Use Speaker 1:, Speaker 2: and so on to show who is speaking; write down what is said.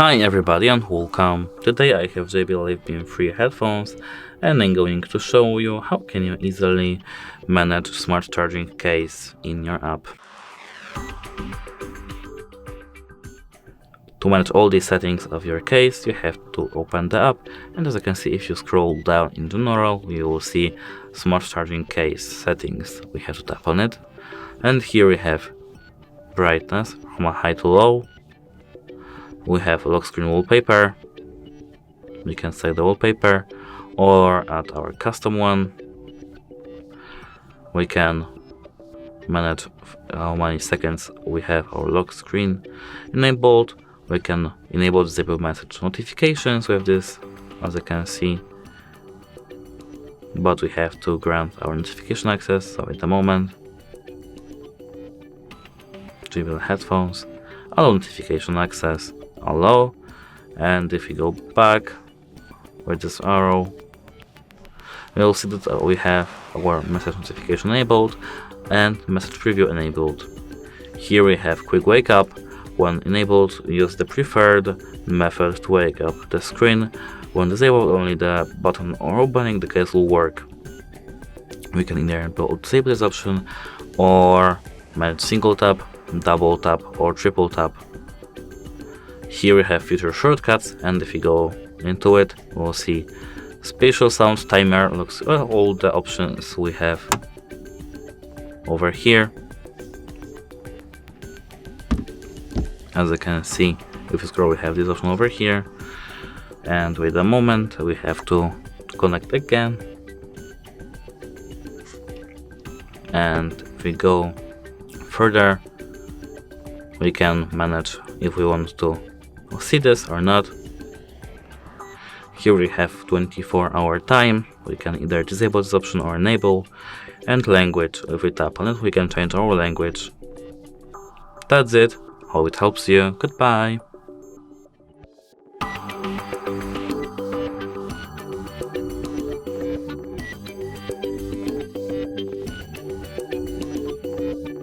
Speaker 1: Hi everybody and welcome. Today I have JBL Live Beam 3 headphones and I'm going to show you how can you easily manage smart charging case in your app. To manage all these settings of your case, you have to open the app, and as you can see, if you scroll down in general, you will see smart charging case settings. We have to tap on it, and here we have brightness from a high to low. We have lock screen wallpaper. We can set the wallpaper or add our custom one. We can manage how many seconds we have our lock screen enabled. We can enable disable message notifications with this, as you can see, but we have to grant our notification access. So at the moment, JBL headphones, allow notification access, allow, and if we go back with this arrow, we'll see that we have our message notification enabled and message preview enabled. Here we have quick wake up. When enabled, use the preferred method to wake up the screen. When disabled, only the button or opening the case will work. We can either disable this option or manage single tap, double tap or triple tap. Here we have future shortcuts, and if you go into it, we'll see spatial sound, timer, looks all the options we have over here. As you can see, if you scroll, we have this option over here, and wait a moment, we have to connect again, and if we go further, we can manage if we want to see this or not. Here we have 24-hour time. We can either disable this option or enable, and language, if we tap on it, we can change our language. That's it. Hope it helps you. Goodbye.